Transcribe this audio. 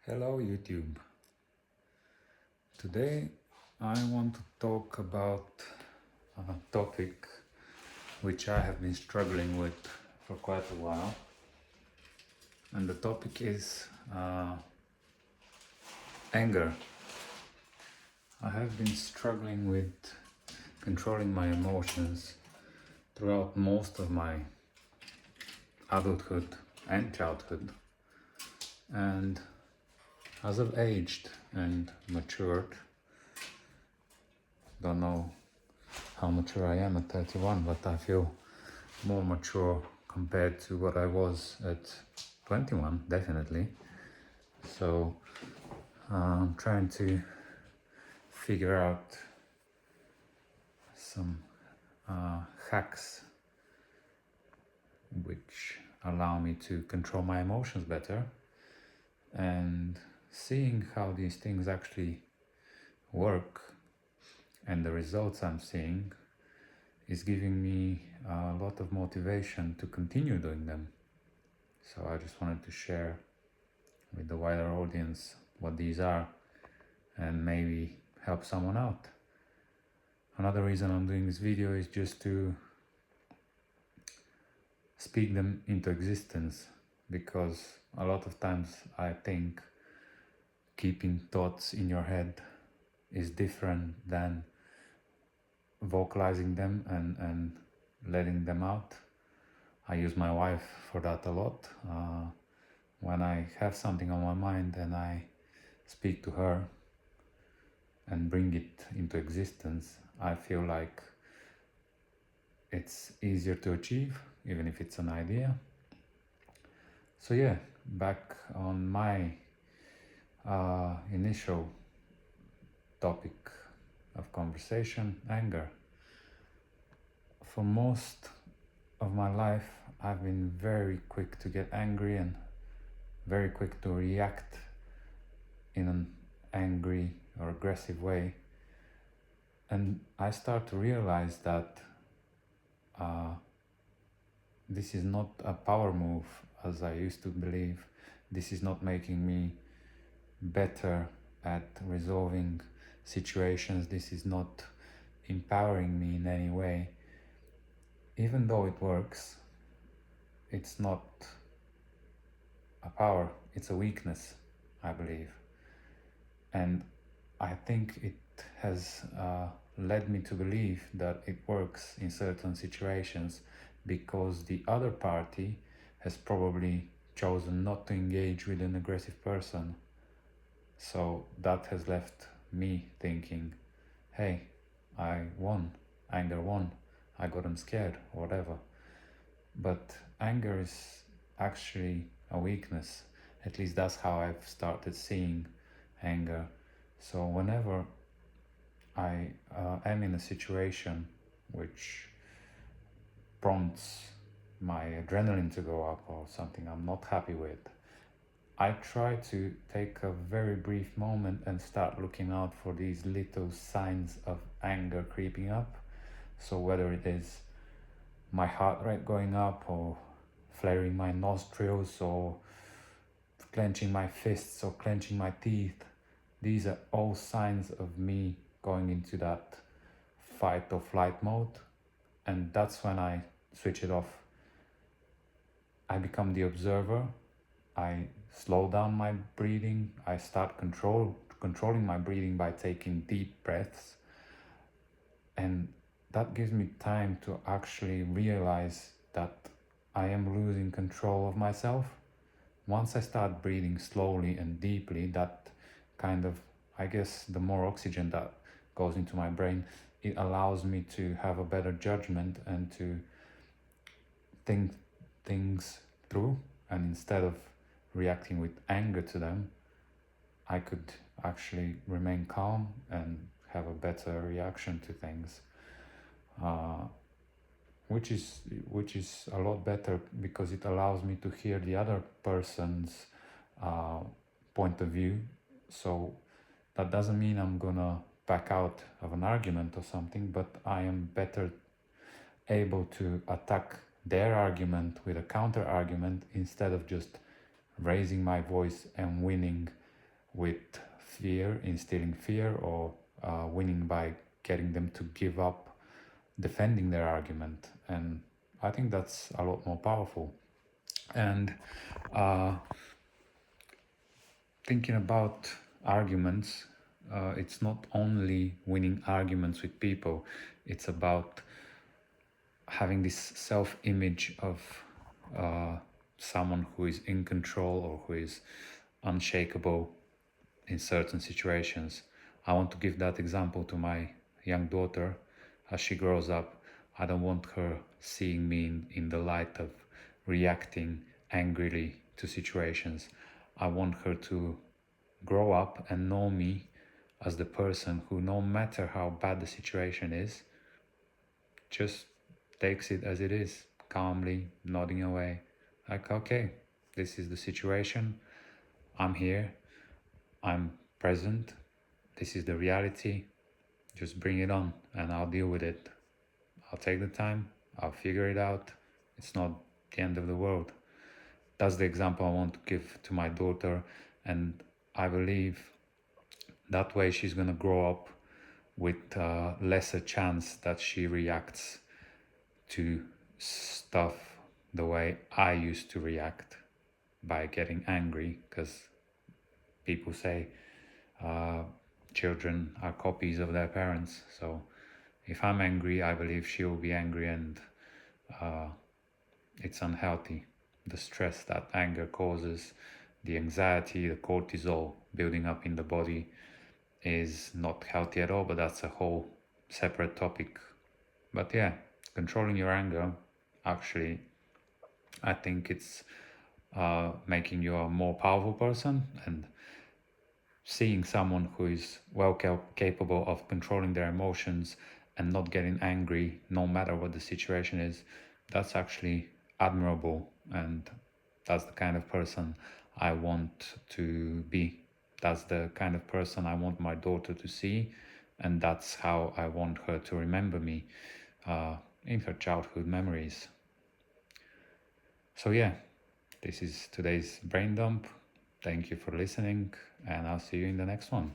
Hello YouTube. Today I want to talk about a topic which I have been struggling with for quite a while, and the topic is anger. I have been struggling with controlling my emotions throughout most of my adulthood and childhood, and as I've aged and matured, don't know how mature I am at 31, but I feel more mature compared to what I was at 21, definitely. So I'm trying to figure out some hacks which allow me to control my emotions better, and seeing how these things actually work and the results I'm seeing is giving me a lot of motivation to continue doing them. So I just wanted to share with the wider audience what these are and maybe help someone out. Another reason I'm doing this video is just to speak them into existence, because a lot of times I think keeping thoughts in your head is different than vocalizing them and letting them out. I use my wife for that a lot. When I have something on my mind and I speak to her and bring it into existence, I feel like it's easier to achieve, even if it's an idea. So yeah, back on my initial topic of conversation, anger. For most of my life, I've been very quick to get angry and very quick to react in an angry or aggressive way. And I start to realize that this is not a power move as I used to believe. This is not making me better at resolving situations. This is not empowering me in any way. Even though it works, it's not a power, it's a weakness, I believe. And I think it has led me to believe that it works in certain situations because the other party has probably chosen not to engage with an aggressive person. So that has left me thinking, hey, I won, anger won, I got them scared, or whatever. But anger is actually a weakness. At least that's how I've started seeing anger. So whenever I am in a situation which prompts my adrenaline to go up or something I'm not happy with, I try to take a very brief moment and start looking out for these little signs of anger creeping up. So whether it is my heart rate going up or flaring my nostrils or clenching my fists or clenching my teeth, these are all signs of me going into that fight or flight mode, and that's when I switch it off. I become the observer. I slow down my breathing. I start controlling my breathing by taking deep breaths, and that gives me time to actually realize that I am losing control of myself. Once I start breathing slowly and deeply, that kind of, I guess, the more oxygen that goes into my brain, it allows me to have a better judgment and to think things through. And instead of reacting with anger to them, I could actually remain calm and have a better reaction to things, which is a lot better because it allows me to hear the other person's point of view. So that doesn't mean I'm gonna back out of an argument or something, but I am better able to attack their argument with a counter argument instead of just raising my voice and winning with fear, instilling fear, or winning by getting them to give up defending their argument. And I think that's a lot more powerful. And thinking about arguments, it's not only winning arguments with people, it's about having this self-image of someone who is in control or who is unshakable in certain situations. I want to give that example to my young daughter as she grows up. I don't want her seeing me in the light of reacting angrily to situations. I want her to grow up and know me as the person who, no matter how bad the situation is, just takes it as it is, calmly, nodding away. Like, okay, this is the situation. I'm here. I'm present. This is the reality. Just bring it on and I'll deal with it. I'll take the time. I'll figure it out. It's not the end of the world. That's the example I want to give to my daughter. And I believe that way she's going to grow up with lesser chance that she reacts to stuff the way I used to react, by getting angry, because people say children are copies of their parents. So if I'm angry, I believe she will be angry, and it's unhealthy. The stress that anger causes, the anxiety, the cortisol building up in the body is not healthy at all, but that's a whole separate topic. But yeah, controlling your anger, actually, I think it's making you a more powerful person, and seeing someone who is well capable of controlling their emotions and not getting angry no matter what the situation is, that's actually admirable, and that's the kind of person I want to be. That's the kind of person I want my daughter to see, and that's how I want her to remember me in her childhood memories. So yeah, this is today's brain dump. Thank you for listening, and I'll see you in the next one.